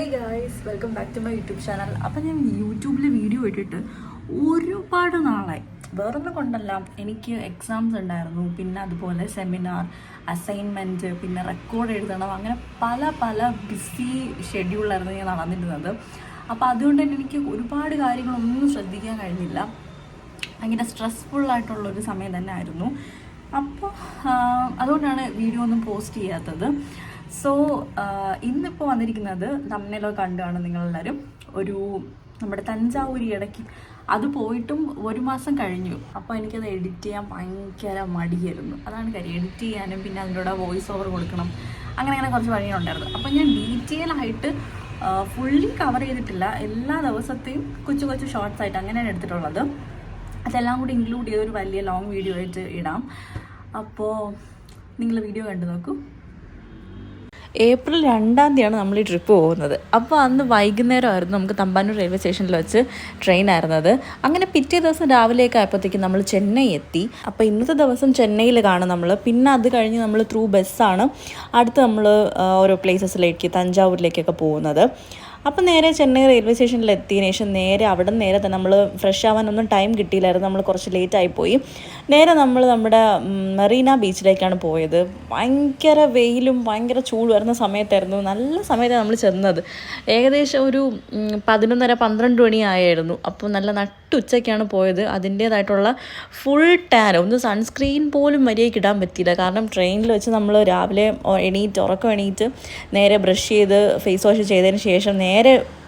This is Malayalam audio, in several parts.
Hi guys, welcome back to my YouTube channel. അപ്പം ഞാൻ യൂട്യൂബിൽ വീഡിയോ ഇട്ടിട്ട് ഒരുപാട് നാളായി. വേറൊന്നും കൊണ്ടല്ല, എനിക്ക് എക്സാംസ് ഉണ്ടായിരുന്നു, പിന്നെ അതുപോലെ സെമിനാർ, അസൈൻമെൻറ്റ്, പിന്നെ റെക്കോർഡ് എഴുതണം, അങ്ങനെ പല പല ബിസി ഷെഡ്യൂളായിരുന്നു ഞാൻ നടന്നിരുന്നത്. അപ്പോൾ അതുകൊണ്ട് തന്നെ എനിക്ക് ഒരുപാട് കാര്യങ്ങളൊന്നും ശ്രദ്ധിക്കാൻ കഴിഞ്ഞില്ല. ഭയങ്കര സ്ട്രെസ്ഫുള്ളായിട്ടുള്ളൊരു സമയം തന്നെ ആയിരുന്നു. അപ്പോൾ അതുകൊണ്ടാണ് വീഡിയോ ഒന്നും പോസ്റ്റ് ചെയ്യാത്തത്. സോ ഇന്നിപ്പോൾ വന്നിരിക്കുന്നത് തമ്മിലൊക്കെ കണ്ടാണ് നിങ്ങളെല്ലാവരും. നമ്മുടെ തഞ്ചാവൂർ ഇടയ്ക്ക് അത് പോയിട്ടും 1 മാസം കഴിഞ്ഞു. അപ്പോൾ എനിക്കത് എഡിറ്റ് ചെയ്യാൻ ഭയങ്കര മടിയായിരുന്നു. അതാണ് കാര്യം, എഡിറ്റ് ചെയ്യാനും പിന്നെ അതിലൂടെ വോയിസ് ഓവർ കൊടുക്കണം, അങ്ങനെ കുറച്ച് വഴികളുണ്ടായിരുന്നു. അപ്പോൾ ഞാൻ ഡീറ്റെയിൽ ആയിട്ട് ഫുള്ളി കവർ ചെയ്തിട്ടില്ല. എല്ലാ ദിവസത്തെയും കൊച്ചു ഷോർട്സ് ആയിട്ട് അങ്ങനെയാണ് എടുത്തിട്ടുള്ളത്. അതെല്ലാം കൂടി ഇൻക്ലൂഡ് ചെയ്തൊരു വലിയ ലോങ് വീഡിയോ ആയിട്ട് ഇടാം. അപ്പോൾ നിങ്ങൾ വീഡിയോ കണ്ടു നോക്കൂ. ഏപ്രിൽ 2-ാം തീയതിയാണ് നമ്മൾ ഈ ട്രിപ്പ് പോകുന്നത്. അപ്പോൾ അന്ന് വൈകുന്നേരമായിരുന്നു നമുക്ക് തമ്പാനൂർ റെയിൽവേ സ്റ്റേഷനിൽ വെച്ച് ട്രെയിൻ ആയിരുന്നത്. അങ്ങനെ പിറ്റേ ദിവസം രാവിലെയൊക്കെ ആയപ്പോഴത്തേക്കും നമ്മൾ ചെന്നൈ എത്തി. അപ്പോൾ ഇന്നത്തെ ദിവസം ചെന്നൈയിൽ കാണും നമ്മൾ. പിന്നെ അത് കഴിഞ്ഞ് നമ്മൾ ത്രൂ ബസ്സാണ് അടുത്ത് നമ്മൾ ഓരോ പ്ലേസസിലേക്ക്, തഞ്ചാവൂരിലേക്കൊക്കെ പോകുന്നത്. അപ്പം നേരെ ചെന്നൈ റെയിൽവേ സ്റ്റേഷനിൽ എത്തിയതിനു ശേഷം അവിടെ തന്നെ നമ്മൾ ഫ്രഷ് ആവാനൊന്നും ടൈം കിട്ടിയില്ലായിരുന്നു. നമ്മൾ കുറച്ച് ലേറ്റായിപ്പോയി. നേരെ നമ്മൾ നമ്മുടെ മെറീന ബീച്ചിലേക്കാണ് പോയത്. ഭയങ്കര വെയിലും ഭയങ്കര ചൂട് വരുന്ന സമയത്തായിരുന്നു. നല്ല സമയത്താണ് നമ്മൾ ചെന്നത്. ഏകദേശം ഒരു 11:30-12 മണിയായിരുന്നു. അപ്പോൾ നല്ല നട്ടുച്ചയ്ക്കാണ് പോയത്. അതിൻ്റേതായിട്ടുള്ള ഫുൾ ടാൻ, ഒന്ന് സൺസ്ക്രീൻ പോലും മര്യാദയ്ക്ക് ഇടാൻ പറ്റിയില്ല. കാരണം ട്രെയിനിൽ വെച്ച് നമ്മൾ രാവിലെ ഉറക്കം എണീറ്റ് നേരെ ബ്രഷ് ചെയ്ത് ഫേസ് വാഷ് ചെയ്തതിന് ശേഷം നേരെ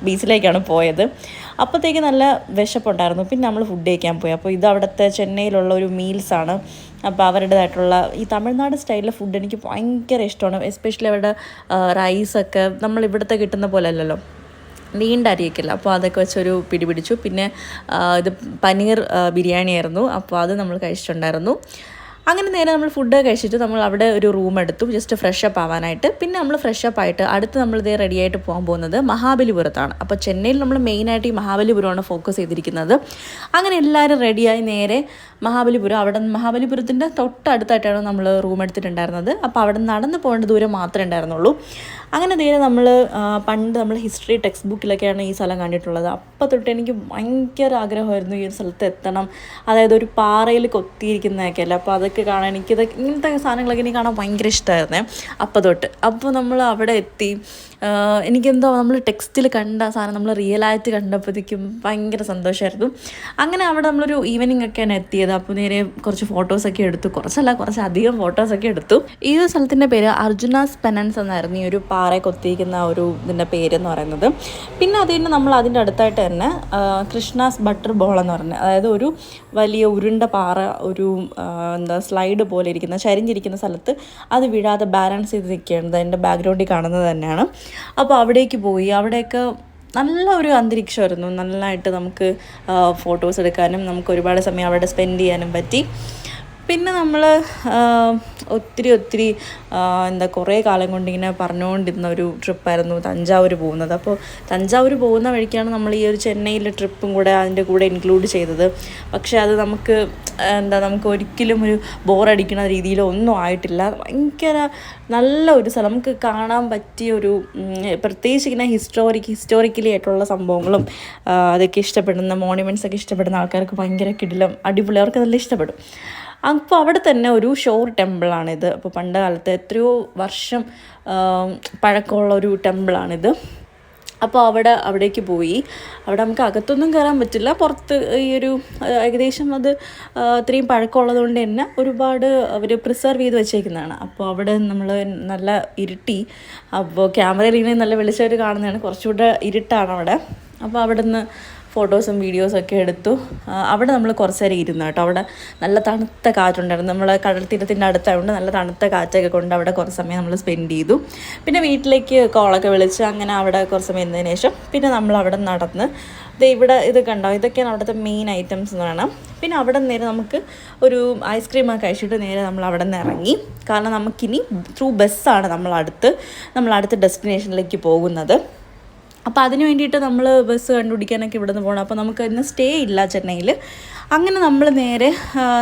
ബീച്ചിലേക്കാണ് പോയത്. അപ്പോഴത്തേക്ക് നല്ല വിശപ്പുണ്ടായിരുന്നു. പിന്നെ നമ്മൾ ഫുഡ് കഴിക്കാൻ പോയി. അപ്പോൾ ഇത് അവിടുത്തെ ചെന്നൈയിലുള്ള ഒരു മീൽസാണ്. അപ്പോൾ അവരുടേതായിട്ടുള്ള ഈ തമിഴ്നാട് സ്റ്റൈലിലെ ഫുഡ് എനിക്ക് ഭയങ്കര ഇഷ്ടമാണ്. എസ്പെഷ്യലി അവരുടെ റൈസൊക്കെ നമ്മൾ ഇവിടുത്തെ കിട്ടുന്ന പോലെ അല്ലല്ലോ, നീണ്ട അരിയൊക്കെയില്ല. അപ്പോൾ അതൊക്കെ വെച്ചൊരു പിടിപിടിച്ചു. പിന്നെ ഇത് പനീർ ബിരിയാണി ആയിരുന്നു. അപ്പോൾ അത് നമ്മൾ കഴിച്ചിട്ടുണ്ടായിരുന്നു. അങ്ങനെ നേരെ നമ്മൾ ഫുഡ് കഴിച്ചിട്ട് നമ്മൾ അവിടെ ഒരു റൂം എടുത്തു, ജസ്റ്റ് ഫ്രഷപ്പ് ആവാനായിട്ട്. പിന്നെ നമ്മൾ ഫ്രഷപ്പ് ആയിട്ട് അടുത്ത് നമ്മൾ ഇതേ റെഡി ആയിട്ട് പോകാൻ പോകുന്നത് മഹാബലിപുരത്താണ്. അപ്പോൾ ചെന്നൈയിൽ നമ്മൾ മെയിനായിട്ട് ഈ മഹാബലിപുരമാണ് ഫോക്കസ് ചെയ്തിരിക്കുന്നത്. അങ്ങനെ എല്ലാവരും റെഡിയായി നേരെ മഹാബലിപുരത്തിൻ്റെ തൊട്ടടുത്തായിട്ടാണ് നമ്മൾ റൂം എടുത്തിട്ടുണ്ടായിരുന്നത്. അപ്പോൾ അവിടെ നടന്ന് പോകേണ്ട ദൂരം മാത്രമേ ഉണ്ടായിരുന്നുള്ളൂ. അങ്ങനെ നേരെ പണ്ട് നമ്മൾ ഹിസ്റ്ററി ടെക്സ്റ്റ് ബുക്കിലൊക്കെയാണ് ഈ സ്ഥലം കണ്ടിട്ടുള്ളത്. അപ്പോൾ തൊട്ട് എനിക്ക് ഭയങ്കര ആഗ്രഹമായിരുന്നു ഈ ഒരു സ്ഥലത്ത് എത്തണം. അതായത് ഒരു പാറയിൽ കൊത്തിയിരിക്കുന്നതൊക്കെ അല്ല, അപ്പോൾ അതൊക്കെ കാണാൻ ഇങ്ങനത്തെ സാധനങ്ങളൊക്കെ എനിക്ക് കാണാൻ ഭയങ്കര ഇഷ്ടമായിരുന്നേ അപ്പോൾ തൊട്ട്. അപ്പോൾ നമ്മൾ അവിടെ എത്തി. എനിക്കെന്തോ നമ്മൾ ടെക്സ്റ്റിൽ കണ്ട സാധനം നമ്മൾ റിയലായിട്ട് കണ്ടപ്പോഴത്തേക്കും ഭയങ്കര സന്തോഷമായിരുന്നു. അങ്ങനെ അവിടെ നമ്മളൊരു ഈവനിങ് ഒക്കെയാണ് എത്തിയത്. അപ്പോൾ നേരെ കുറച്ച് ഫോട്ടോസൊക്കെ എടുത്തു. കുറച്ചധികം ഫോട്ടോസൊക്കെ എടുത്തു. ഈ ഒരു സ്ഥലത്തിൻ്റെ പേര് അർജുനാസ് പെനൻസ് എന്നായിരുന്നു, ഈ ഒരു പാറ കൊത്തിയിരിക്കുന്ന ഒരു ഇതിൻ്റെ പേരെന്ന് പറയുന്നത്. പിന്നെ അതിന് നമ്മൾ അതിൻ്റെ അടുത്തായിട്ട് തന്നെ കൃഷ്ണാസ് ബട്ടർ ബോൾ എന്ന് പറഞ്ഞത്, അതായത് ഒരു വലിയ ഉരുണ്ട പാറ, ഒരു സ്ലൈഡ് പോലെ ഇരിക്കുന്ന ചരിഞ്ഞിരിക്കുന്ന സ്ഥലത്ത് അത് വീഴാതെ ബാലൻസ് ചെയ്ത് നിൽക്കുകയാണ്. അതിൻ്റെ ബാക്ക്ഗ്രൗണ്ടിൽ കാണുന്നത് തന്നെയാണ്. അപ്പോൾ അവിടേക്ക് പോയി. അവിടെയൊക്കെ നല്ല ഒരു അന്തരീക്ഷമായിരുന്നു. നല്ലതായിട്ട് നമുക്ക് ഫോട്ടോസ് എടുക്കാനും നമുക്ക് ഒരുപാട് സമയം അവിടെ സ്പെൻഡ് ചെയ്യാനും പറ്റി. പിന്നെ നമ്മൾ ഒത്തിരി കുറേ കാലം കൊണ്ടിങ്ങനെ പറഞ്ഞുകൊണ്ടിരുന്ന ഒരു ട്രിപ്പായിരുന്നു തഞ്ചാവൂർ പോകുന്നത്. അപ്പോൾ തഞ്ചാവൂർ പോകുന്ന വഴിക്കാണ് നമ്മൾ ഈ ഒരു ചെന്നൈയിലെ ട്രിപ്പും കൂടെ അതിൻ്റെ കൂടെ ഇൻക്ലൂഡ് ചെയ്തത്. പക്ഷേ അത് നമുക്ക് ഒരിക്കലും ഒരു ബോറടിക്കുന്ന രീതിയിലോ ഒന്നും ആയിട്ടില്ല. ഭയങ്കര നല്ല ഒരു സ്ഥലം, നമുക്ക് കാണാൻ പറ്റിയ ഒരു, പ്രത്യേകിച്ച് ഇങ്ങനെ ഹിസ്റ്റോറിക്കലി ആയിട്ടുള്ള സംഭവങ്ങളും അതൊക്കെ ഇഷ്ടപ്പെടുന്ന മോണ്യുമെൻറ്റ്സ് ഒക്കെ ഇഷ്ടപ്പെടുന്ന ആൾക്കാർക്ക് ഭയങ്കര കിടിലം, അടിപൊളി, അവർക്ക് നല്ല ഇഷ്ടപ്പെടും. അപ്പോൾ അവിടെ തന്നെ ഒരു ഷോർ ടെമ്പിളാണിത്. അപ്പോൾ പണ്ട് കാലത്ത് എത്രയോ വർഷം പഴക്കമുള്ള ഒരു ടെമ്പിളാണിത്. അപ്പോൾ അവിടേക്ക് പോയി. അവിടെ നമുക്ക് അകത്തൊന്നും കയറാൻ പറ്റില്ല. പുറത്ത് ഈ ഒരു ഏകദേശം അത് ഇത്രയും പഴക്കമുള്ളത് കൊണ്ട് തന്നെ ഒരുപാട് അവർ പ്രിസർവ് ചെയ്ത് വെച്ചേക്കുന്നതാണ്. അപ്പോൾ അവിടെ നമ്മൾ നല്ല ഇരുട്ടി. അപ്പോൾ ക്യാമറയിൽ ഇങ്ങനെ നല്ല വെളിച്ചമായിട്ട് കാണുന്നതാണ്, കുറച്ചുകൂടെ ഇരുട്ടാണ് അവിടെ. അപ്പോൾ അവിടെ നിന്ന് ഫോട്ടോസും വീഡിയോസൊക്കെ എടുത്തു. അവിടെ നമ്മൾ കുറച്ച് നേരം ഇരുന്നു കേട്ടോ. അവിടെ നല്ല തണുത്ത കാറ്റുണ്ടായിരുന്നു. നമ്മൾ കടൽ തീരത്തിൻ്റെ അടുത്തായതുകൊണ്ട് നല്ല തണുത്ത കാറ്റൊക്കെ കൊണ്ട് അവിടെ കുറച്ച് സമയം നമ്മൾ സ്പെൻഡ് ചെയ്തു. പിന്നെ വീട്ടിലേക്ക് കോളൊക്കെ വിളിച്ച് അങ്ങനെ അവിടെ കുറച്ച് സമയം ഇരുന്നതിന് ശേഷം പിന്നെ നമ്മൾ അവിടെ നടന്ന് ഇവിടെ ഇത് കണ്ടോ, ഇതൊക്കെയാണ് അവിടുത്തെ മെയിൻ ഐറ്റംസ് എന്ന് പറയണം. പിന്നെ അവിടെ നേരെ നമുക്ക് ഒരു ഐസ്ക്രീമൊക്കെ കഴിച്ചിട്ട് നേരെ നമ്മൾ അവിടെ നിന്ന് ഇറങ്ങി. കാരണം നമുക്കിനി ത്രൂ ബസ്സാണ് നമ്മൾ അടുത്ത ഡെസ്റ്റിനേഷനിലേക്ക് പോകുന്നത്. അപ്പോൾ അതിന് വേണ്ടിയിട്ട് നമ്മൾ ബസ് കണ്ടുപിടിക്കാനൊക്കെ ഇവിടെ നിന്ന് പോകണം. അപ്പോൾ നമുക്ക് ഇന്ന് സ്റ്റേ ഇല്ല ചെന്നൈയിൽ. അങ്ങനെ നമ്മൾ നേരെ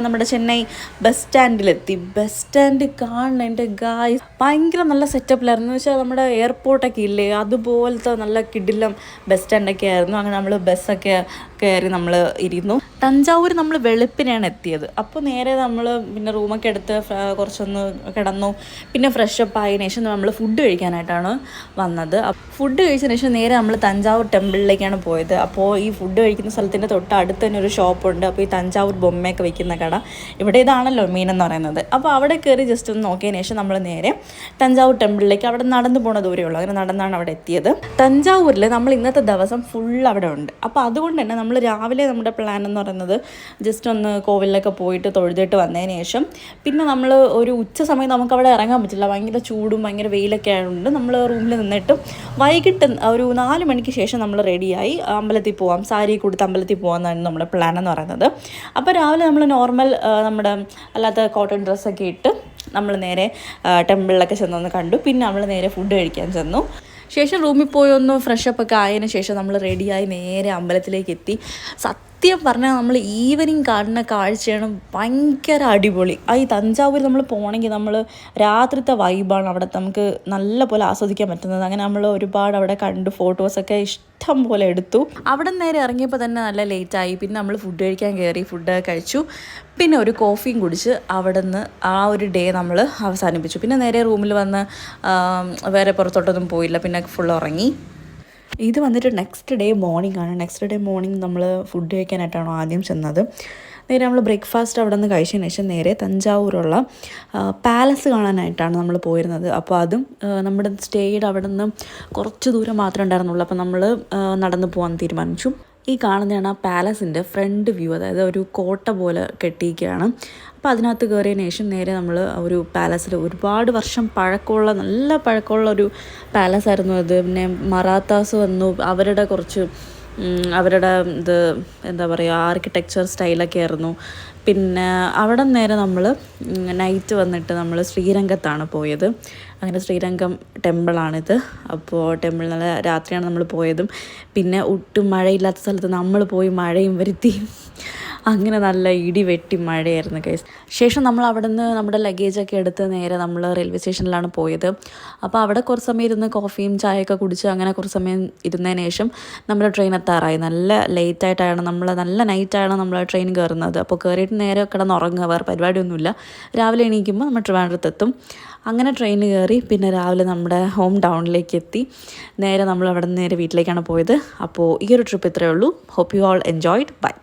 നമ്മുടെ ചെന്നൈ ബസ് സ്റ്റാൻഡിലെത്തി. ബസ് സ്റ്റാൻഡ് കാണണം എൻ്റെ ഗായ്സ്, ഭയങ്കര നല്ല സെറ്റപ്പിലായിരുന്നു. എന്ന് വെച്ചാൽ നമ്മുടെ എയർപോർട്ടൊക്കെ ഇല്ലേ, അതുപോലത്തെ നല്ല കിടിലം ബസ് സ്റ്റാൻഡൊക്കെ ആയിരുന്നു. അങ്ങനെ നമ്മൾ ബസ്സൊക്കെ കയറി നമ്മൾ ഇരുന്നു. തഞ്ചാവൂർ നമ്മൾ വെളുപ്പിനാണ് എത്തിയത്. അപ്പോൾ നേരെ നമ്മൾ പിന്നെ റൂമൊക്കെ എടുത്ത് കുറച്ചൊന്ന് കിടന്നു. പിന്നെ ഫ്രഷപ്പ് ആയതിനു ശേഷം നമ്മൾ ഫുഡ് കഴിക്കാനായിട്ടാണ് വന്നത്. ഫുഡ് കഴിച്ചതിന് ശേഷം നേരെ നമ്മൾ തഞ്ചാവൂർ ടെമ്പിളിലേക്കാണ് പോയത്. അപ്പോൾ ഈ ഫുഡ് കഴിക്കുന്ന സ്ഥലത്തിൻ്റെ തൊട്ട് അടുത്ത് തന്നെ ഒരു ഷോപ്പുണ്ട്. അപ്പോൾ ഈ തഞ്ചാവൂർ ബൊമ്മയൊക്കെ വയ്ക്കുന്ന കട, ഇവിടെ ഇതാണല്ലോ മെയിൻ എന്ന് പറയുന്നത്. അപ്പോൾ അവിടെ കയറി ജസ്റ്റ് ഒന്ന് നോക്കിയതിന് ശേഷം നമ്മൾ നേരെ തഞ്ചാവൂർ ടെമ്പിളിലേക്ക് അവിടെ നടന്നു പോണ ദൂരമുള്ളൂ. അങ്ങനെ നടന്നാണ് അവിടെ എത്തിയത്. തഞ്ചാവൂരിൽ നമ്മൾ ഇന്നത്തെ ദിവസം ഫുൾ അവിടെ ഉണ്ട്. അപ്പോൾ അതുകൊണ്ട് തന്നെ നമ്മൾ രാവിലെ നമ്മുടെ പ്ലാൻ എന്ന് പറയുന്നത് ജസ്റ്റ് ഒന്ന് കോവിലൊക്കെ പോയിട്ട് തൊഴുതിട്ട് വന്നതിന് ശേഷം പിന്നെ നമ്മൾ ഒരു ഉച്ച സമയം നമുക്ക് അവിടെ ഇറങ്ങാൻ പറ്റില്ല, ഭയങ്കര ചൂടും ഭയങ്കര വെയിലൊക്കെ ആയതുകൊണ്ട് നമ്മൾ റൂമിൽ നിന്നിട്ട് വൈകിട്ട് ഒരു 4 മണിക്ക് ശേഷം നമ്മൾ റെഡിയായി അമ്പലത്തിൽ പോവാം, സാരി കൊടുത്ത് അമ്പലത്തിൽ പോകാമെന്നാണ് നമ്മുടെ പ്ലാൻ എന്ന് പറയുന്നത്. അപ്പോൾ രാവിലെ നമ്മൾ നോർമൽ നമ്മുടെ അല്ലാത്ത കോട്ടൺ ഡ്രസ്സൊക്കെ ഇട്ട് നമ്മൾ നേരെ ടെമ്പിളിലൊക്കെ ചെന്നൊന്ന് കണ്ടു. പിന്നെ നമ്മൾ നേരെ ഫുഡ് കഴിക്കാൻ ചെന്നു. ശേഷം റൂമിൽ പോയി ഒന്ന് ഫ്രഷപ്പ് ഒക്കെ ആയതിനു ശേഷം നമ്മൾ റെഡിയായി നേരെ അമ്പലത്തിലേക്ക് എത്തി. സത്യം പറഞ്ഞാൽ നമ്മൾ ഈവനിങ് കാണുന്ന കാഴ്ചയാണ് ഭയങ്കര അടിപൊളി. ഈ തഞ്ചാവൂർ നമ്മൾ പോകണമെങ്കിൽ നമ്മൾ രാത്രിത്തെ വൈബാണ് അവിടെ നമുക്ക് നല്ല പോലെ ആസ്വദിക്കാൻ പറ്റുന്നത്. അങ്ങനെ നമ്മൾ ഒരുപാട് അവിടെ കണ്ടു, ഫോട്ടോസൊക്കെ ഇഷ്ടം പോലെ എടുത്തു. അവിടെ നേരെ ഇറങ്ങിയപ്പോൾ തന്നെ നല്ല ലേറ്റായി. പിന്നെ നമ്മൾ ഫുഡ് കഴിക്കാൻ കയറി, ഫുഡ് കഴിച്ചു, പിന്നെ ഒരു കോഫിയും കുടിച്ച് അവിടെ നിന്ന് ആ ഒരു ഡേ നമ്മൾ അവസാനിപ്പിച്ചു. പിന്നെ നേരെ റൂമിൽ വന്ന് വേറെ പുറത്തോട്ടൊന്നും പോയില്ല, പിന്നെ ഫുൾ ഉറങ്ങി. ഇത് വന്നിട്ട് നെക്സ്റ്റ് ഡേ മോർണിംഗ് ആണ്. നെക്സ്റ്റ് ഡേ മോർണിംഗ് നമ്മൾ ഫുഡ് കഴിക്കാനായിട്ടാണ് ആദ്യം ചെന്നത്. നേരെ നമ്മൾ ബ്രേക്ക്ഫാസ്റ്റ് അവിടെ നിന്ന് കഴിച്ചതിന് ശേഷം നേരെ തഞ്ചാവൂരുള്ള പാലസ് കാണാനായിട്ടാണ് നമ്മൾ പോയിരുന്നത്. അപ്പോൾ അതും നമ്മുടെ സ്റ്റേയുടെ അവിടെ നിന്ന് കുറച്ച് ദൂരം മാത്രമേ ഉണ്ടായിരുന്നുള്ളൂ. അപ്പോൾ നമ്മൾ നടന്നു പോകാൻ തീരുമാനിച്ചു. ഈ കാണുന്നതാണ് ആ പാലസിൻ്റെ ഫ്രണ്ട് വ്യൂ, അതായത് ഒരു കോട്ട പോലെ കെട്ടിയിരിക്കുകയാണ്. അപ്പോൾ അതിനകത്ത് കയറിയതിന് ശേഷം നേരെ നമ്മൾ ഒരു പാലസിൽ ഒരുപാട് വർഷം പഴക്കമുള്ള നല്ല പഴക്കമുള്ള ഒരു പാലസായിരുന്നു അത്. പിന്നെ മറാത്താസ് വന്നു, അവരുടെ കുറച്ച് അവരുടെ ഇത് എന്താ പറയുക ആർക്കിടെക്ചർ സ്റ്റൈലൊക്കെ ആയിരുന്നു. പിന്നെ അവിടെ നേരെ നമ്മൾ നൈറ്റ് വന്നിട്ട് നമ്മൾ ശ്രീരംഗത്താണ് പോയത്. അങ്ങനെ ശ്രീരംഗം ടെമ്പിളാണിത്. അപ്പോൾ ടെമ്പിൾ നല്ല രാത്രിയാണ് നമ്മൾ പോയതും. പിന്നെ ഒട്ടും മഴയില്ലാത്ത സ്ഥലത്ത് നമ്മൾ പോയി മഴയും വരുത്തി. അങ്ങനെ നല്ല ഇടി വെട്ടി മഴയായിരുന്നു ഗൈസ്. ശേഷം നമ്മൾ അവിടെ നിന്ന് നമ്മുടെ ലഗേജൊക്കെ എടുത്ത് നേരെ നമ്മൾ റെയിൽവേ സ്റ്റേഷനിലാണ് പോയത്. അപ്പോൾ അവിടെ കുറച്ച് സമയം ഇരുന്ന് കോഫിയും ചായയൊക്കെ കുടിച്ച് അങ്ങനെ കുറച്ച് സമയം ഇരുന്നതിന് ശേഷം നമ്മുടെ ട്രെയിൻ എത്താറായി. നല്ല ലേറ്റായിട്ടാണ് നല്ല നൈറ്റാണ് നമ്മൾ ട്രെയിൻ കയറുന്നത്. അപ്പോൾ കയറിയിട്ട് നേരെ കിടന്നുറങ്ങുക, വേറെ പരിപാടിയൊന്നുമില്ല. രാവിലെ എണീക്കുമ്പോൾ നമ്മൾ ട്രിവാൻഡ്രത്തെത്തും. അങ്ങനെ ട്രെയിൻ കയറി പിന്നെ രാവിലെ നമ്മുടെ ഹോം ടൗണിലേക്ക് എത്തി. നേരെ നമ്മൾ അവിടെ നിന്ന് നേരെ വീട്ടിലേക്കാണ് പോയത്. അപ്പോൾ ഈ ഒരു ട്രിപ്പ് ഇത്രയേ ഉള്ളൂ. Hope you all enjoyed. By.